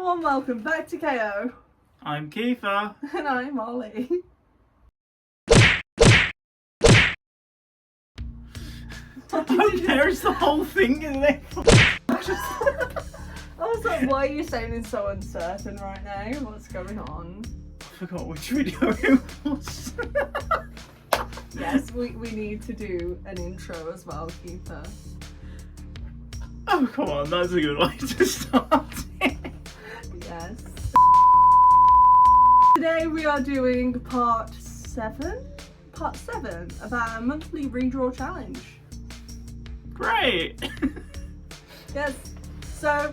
warm welcome back to KO. I'm Kiefer. And I'm Ollie. There's the whole thing in there. I was like, why are you sounding so uncertain right now? What's going on? I forgot which video it was. Yes, we need to do an intro as well, Kiefer. Oh, come on, that's a good way to start it. Yes. Today we are doing part 7 of our monthly redraw challenge. Great. Yes, so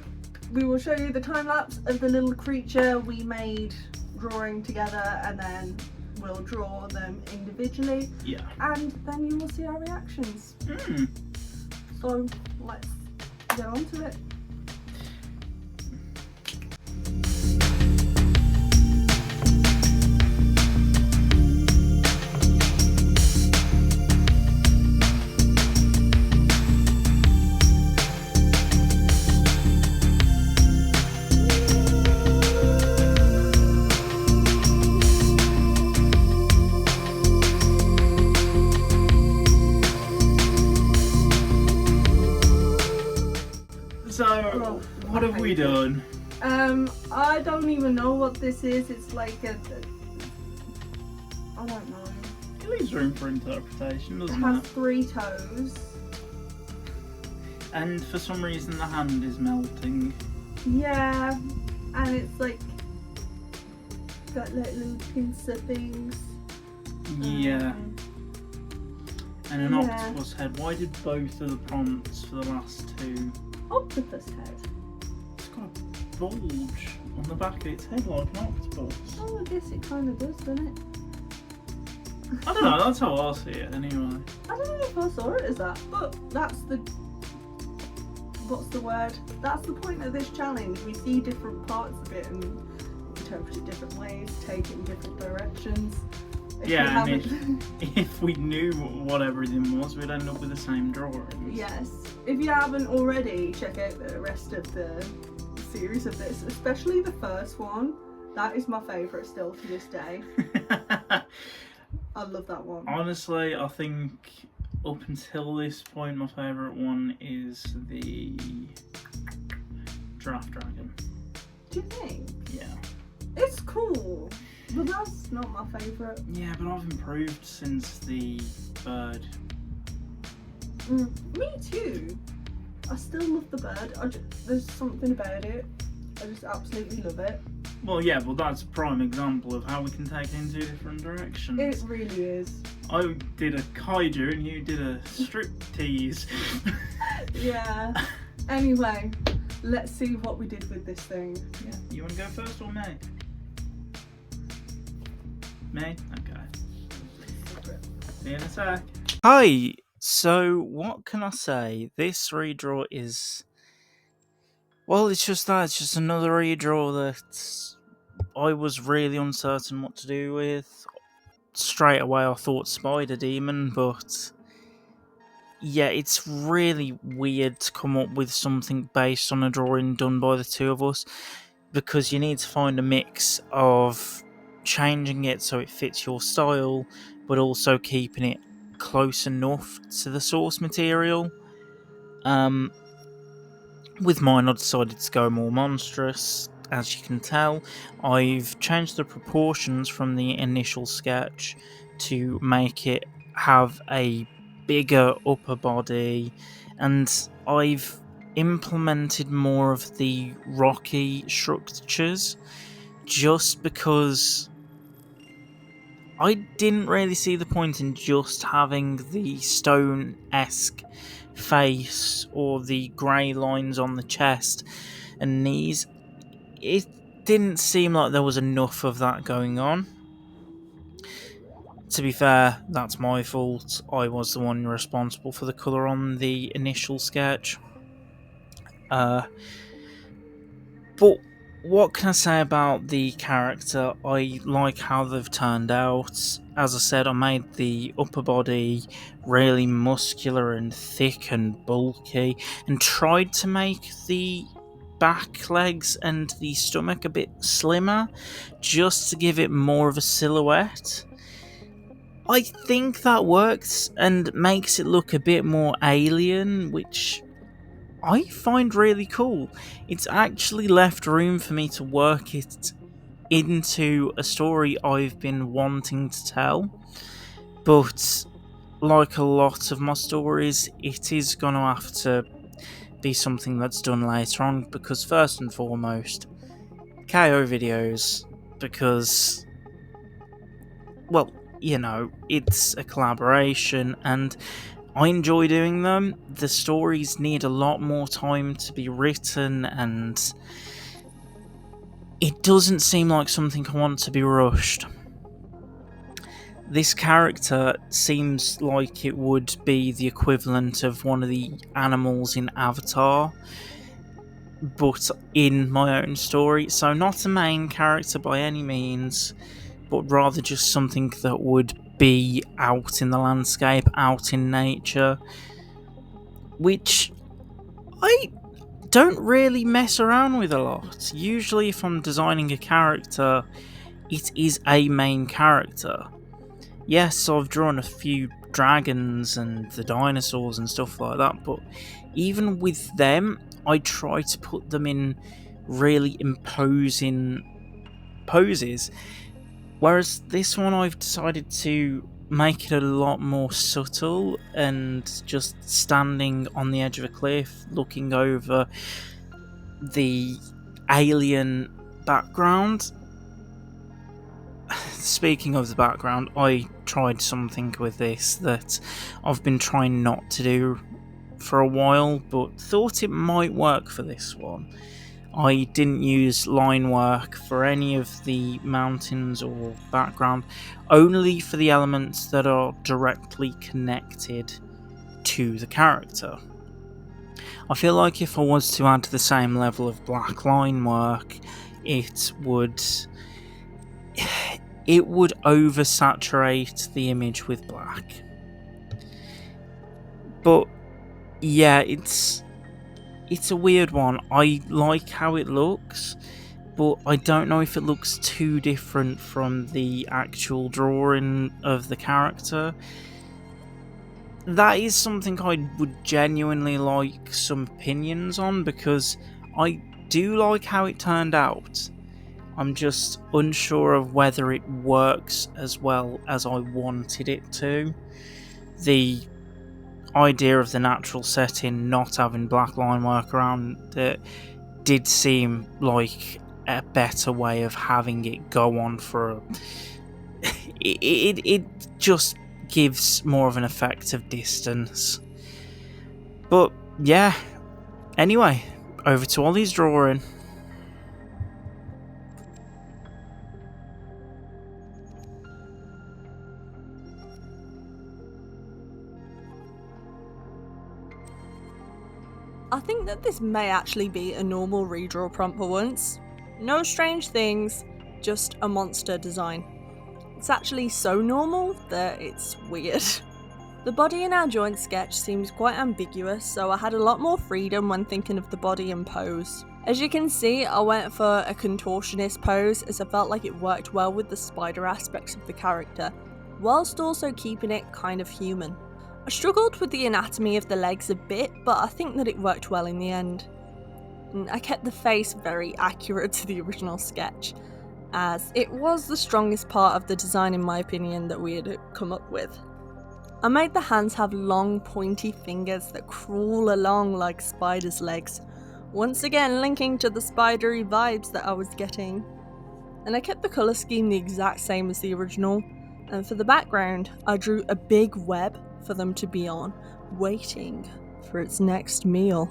we will show you the time lapse of the little creature we made drawing together, and then we'll draw them individually. Yeah. And then you will see our reactions. So let's get on to it. So, what have we done? I don't even know what this is. It's like I don't know. It leaves room for interpretation, It doesn't has it? 3 toes. And for some reason the hand is melting. Yeah, and it's like got like little pincer things. Yeah. And an yeah. octopus head. Why did both of the prompts for the last 2? Octopus head. It's got a bulge on the back of its head like an octopus. Oh, I guess it kind of does, doesn't it? I don't know, that's how I see it anyway. I don't know if I saw it as that, but that's the... What's the word? That's the point of this challenge. We see different parts of it and interpret it different ways, take it in different directions. Yeah, and if we knew what everything was, we'd end up with the same drawing. Yes. If you haven't already, check out the rest of the series of this, especially the first one. That is my favourite still to this day. I love that one. Honestly, I think up until this point, my favourite one is the Draft Dragon. Do you think? Yeah. It's cool, but that's not my favourite. Yeah, but I've improved since the bird. Me too. I still love the bird. There's something about it. I just absolutely love it. Well, yeah, but that's a prime example of how we can take it in 2 different directions. It really is. I did a kaiju and you did a striptease. Yeah. Anyway, let's see what we did with this thing. Yeah, you want to go first or me? Me? Okay. See you in a sec. Hi! So, what can I say? This redraw is... Well, it's just that. It's just another redraw that I was really uncertain what to do with. Straight away I thought Spider Demon, but... Yeah, it's really weird to come up with something based on a drawing done by the 2 of us, because you need to find a mix of changing it so it fits your style, but also keeping it close enough to the source material. With mine I decided to go more monstrous. As you can tell, I've changed the proportions from the initial sketch to make it have a bigger upper body, and I've implemented more of the rocky structures just because I didn't really see the point in just having the stone-esque face or the grey lines on the chest and knees. It didn't seem like there was enough of that going on. To be fair, that's my fault. I was the one responsible for the colour on the initial sketch. But what can I say about the character? I like how they've turned out. As I said, I made the upper body really muscular and thick and bulky, and tried to make the back legs and the stomach a bit slimmer, just to give it more of a silhouette. I think that works and makes it look a bit more alien, which I find really cool. It's actually left room for me to work it into a story I've been wanting to tell, but like a lot of my stories, it is going to have to be something that's done later on, because first and foremost, KO videos, because, well, you know, it's a collaboration and I enjoy doing them. The stories need a lot more time to be written, and it doesn't seem like something I want to be rushed. This character seems like it would be the equivalent of one of the animals in Avatar, but in my own story. So not a main character by any means, but rather just something that would be out in the landscape, out in nature, which I don't really mess around with a lot. Usually if I'm designing a character, it is a main character. Yes, I've drawn a few dragons and the dinosaurs and stuff like that, but even with them, I try to put them in really imposing poses. Whereas this one, I've decided to make it a lot more subtle and just standing on the edge of a cliff, looking over the alien background. Speaking of the background, I tried something with this that I've been trying not to do for a while, but thought it might work for this one. I didn't use line work for any of the mountains or background, only for the elements that are directly connected to the character. I feel like if I was to add the same level of black line work, it would oversaturate the image with black. But yeah, it's a weird one. I like how it looks, but I don't know if it looks too different from the actual drawing of the character. That is something I would genuinely like some opinions on, because I do like how it turned out. I'm just unsure of whether it works as well as I wanted it to. The idea of the natural setting not having black line work around it did seem like a better way of having it go on for it just gives more of an effect of distance. But yeah, anyway, over to Ollie's drawing. I think that this may actually be a normal redraw prompt for once. No strange things, just a monster design. It's actually so normal that it's weird. The body in our joint sketch seems quite ambiguous, so I had a lot more freedom when thinking of the body and pose. As you can see, I went for a contortionist pose as I felt like it worked well with the spider aspects of the character, whilst also keeping it kind of human. I struggled with the anatomy of the legs a bit, but I think that it worked well in the end. And I kept the face very accurate to the original sketch, as it was the strongest part of the design in my opinion that we had come up with. I made the hands have long pointy fingers that crawl along like spiders' legs, once again linking to the spidery vibes that I was getting. And I kept the colour scheme the exact same as the original, and for the background I drew a big web for them to be on, waiting for its next meal.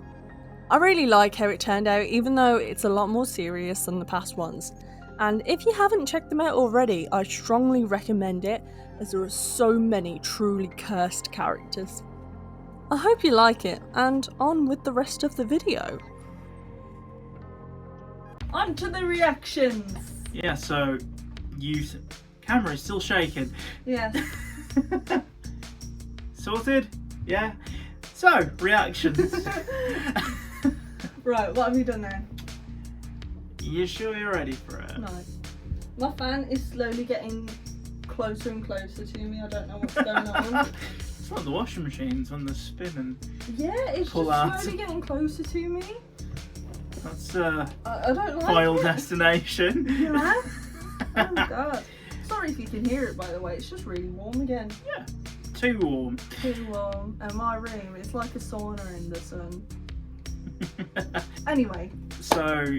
I really like how it turned out, even though it's a lot more serious than the past ones. And if you haven't checked them out already, I strongly recommend it, as there are so many truly cursed characters. I hope you like it, and on with the rest of the video. On to the reactions! Yeah, so camera is still shaking. Yeah. Sorted? Yeah. So, reactions. Right, what have you done now? You sure you're ready for it? No. My fan is slowly getting closer and closer to me. I don't know what's going on. It's like the washing machines when they're spinning. Yeah, it's Pull just out. slowly getting closer to me. That's I don't like final it. destination. Yeah. Oh god. Sorry if you can hear it, by the way. It's just really warm again. Yeah. Too warm. Too warm. And my room, it's like a sauna in the sun. Anyway. So,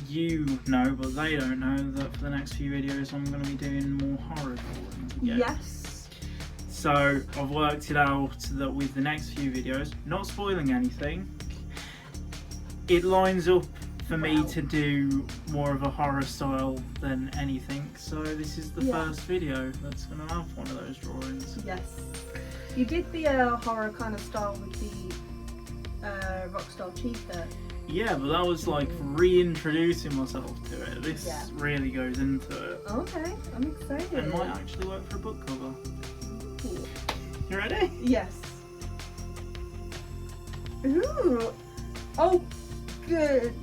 you know, but they don't know that for the next few videos I'm going to be doing more horror drawings again. Yes. So, I've worked it out that with the next few videos, not spoiling anything, it lines up for me to do more of a horror style than anything. So, this is the first video that's going to have one of those drawings. Yes. You did the horror kind of style with the Rockstar Kiefer. Yeah, but that was like reintroducing myself to it. This really goes into it. Okay, I'm excited. And might actually work for a book cover. Cool. You ready? Yes. Ooh. Oh, good.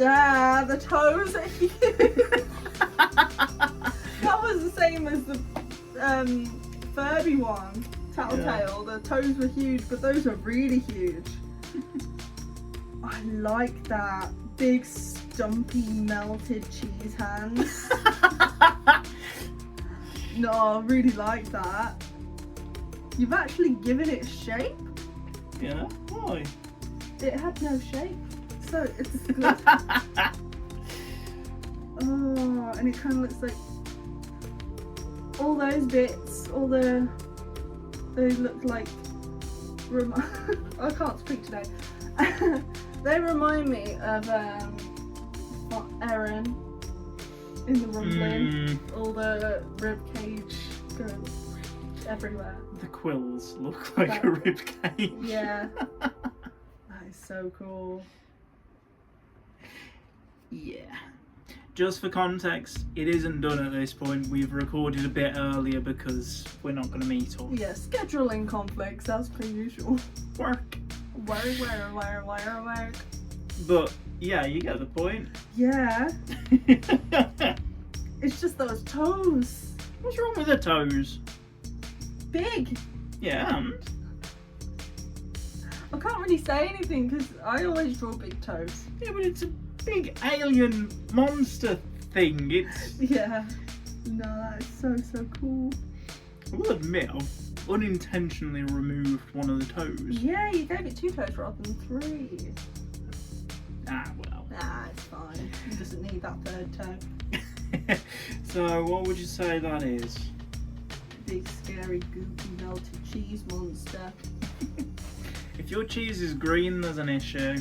Ah, the toes are huge. That was the same as the Furby one, Tattletale. The toes were huge, but those are really huge. I like that. Big, stumpy, melted cheese hands. No, I really like that. You've actually given it shape. Yeah, why? It had no shape, so it's good. Oh, and it kind of looks like all those bits, they look like, I can't speak today. They remind me of Aaron in the rumbling. All the rib cage go everywhere. The quills look like a rib cage. Yeah. That is so cool. Yeah. Just for context, it isn't done at this point. We've recorded a bit earlier because we're not going to meet up. Yeah, scheduling conflicts as per usual. Work. Work. But yeah, you get the point. Yeah. It's just those toes. What's wrong with the toes? Big. Yeah, and? I can't really say anything because I always draw big toes. Yeah, but it's a big alien monster thing. It's... Yeah. No, that is so cool. I will admit, I've unintentionally removed one of the toes. Yeah, you gave it 2 toes rather than 3. Ah, well. Nah, it's fine. It doesn't need that 3rd toe. So, what would you say that is? Big, scary, goopy, melted cheese monster. If your cheese is green, there's an issue.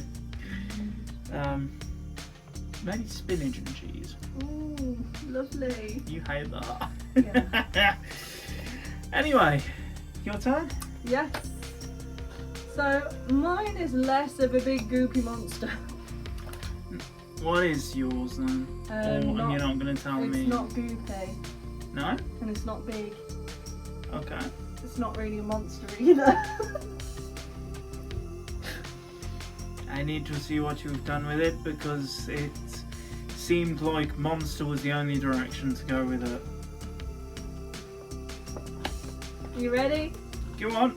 Maybe spinach and cheese. Ooh, lovely. You hate that. Yeah. Anyway, your turn? Yes. So, mine is less of a big goopy monster. What is yours then? And you're not going to tell me? It's not goopy. No? And it's not big. Okay. It's not really a monster either. I need to see what you've done with it because it seemed like monster was the only direction to go with it. You ready? Go on.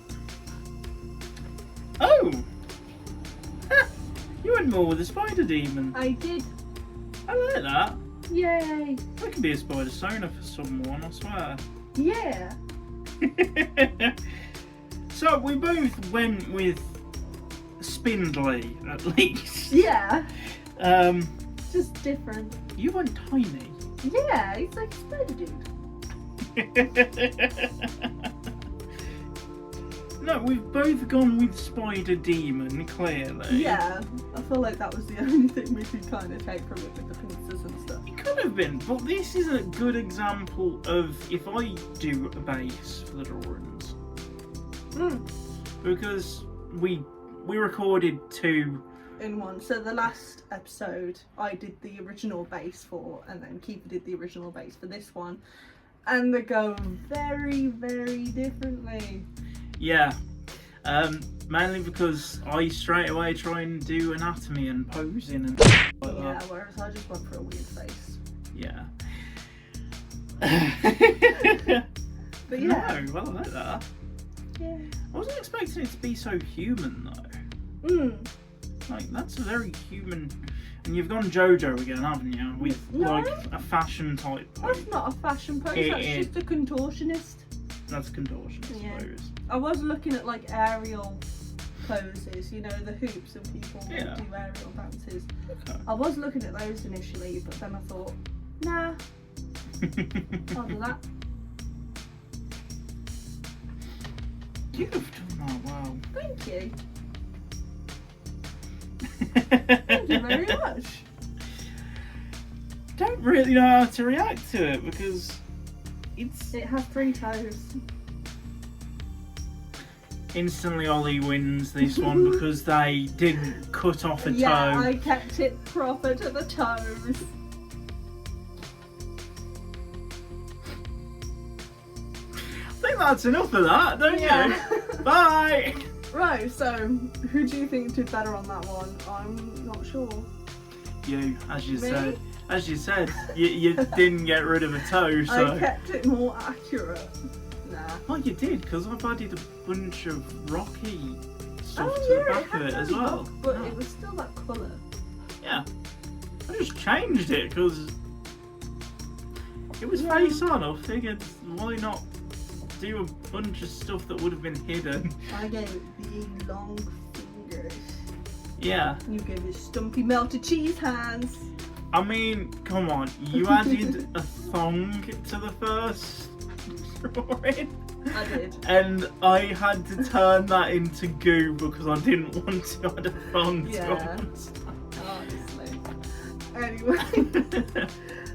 Oh! You went more with a spider demon. I did. I like that. Yay. That could be a spider persona for someone, I swear. Yeah. So we both went with spindly, at least. Yeah. Um, Just different. You went tiny. Yeah, he's like a spider dude. No, we've both gone with spider demon, clearly. Yeah, I feel like that was the only thing we could kind of take from it with the pincers and stuff. It could have been, but this is a good example of if I do a base for the drawings. Because we recorded 2 in one. So the last episode I did the original base for, and then Kiefer did the original base for this one. And they go very, very differently. Yeah. Mainly because I straight away try and do anatomy and posing and like Yeah, that. whereas I just went for a weird face. Yeah. But yeah. No, well, I like that. Yeah. I wasn't expecting it to be so human though. Like, that's a very human. And you've gone JoJo again, haven't you? With like a fashion type pose. That's not a fashion pose, It that's is. just a contortionist. That's a contortionist Yeah. pose. I was looking at like aerial poses, you know, the hoops and people do aerial dances. Okay. I was looking at those initially, but then I thought, nah, I'll do that. You've done that well. Thank you. Thank you very much. Don't really know how to react to it because It has 3 toes. instantly Ollie wins this one because they didn't cut off a toe. Yeah, I kept it proper to the toes. I think that's enough of that, don't you? Bye! Right, so who do you think did better on that one? I'm not sure. You, as you Me? said. As you said, you didn't get rid of a toe, so... I kept it more accurate. Nah. Oh, you did, because I've added a bunch of rocky stuff Oh, to yeah, the back of had it as some well. rock, but Yeah. it was still that colour. Yeah. I just changed it, because it was Yeah. face on. I figured, why not do a bunch of stuff that would have been hidden? I gave it big, long fingers. Yeah. You gave it stumpy, melted cheese hands. I mean, come on, you added a thong to the first drawing. I did. And I had to turn that into goo because I didn't want to add a thong Yeah. to Honestly. Anyway,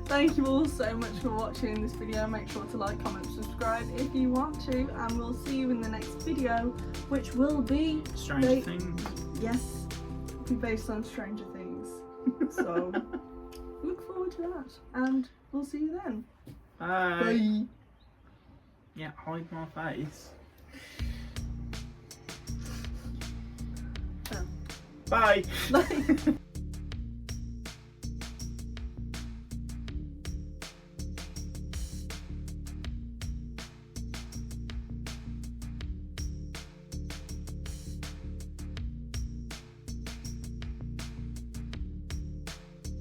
thank you all so much for watching this video. Make sure to like, comment, subscribe if you want to, and we'll see you in the next video, which will be Strange things. Yes, be based on Stranger Things. So look forward to that, and we'll see you then. Bye. Bye. Yeah, hide my face. Oh. Bye. Bye.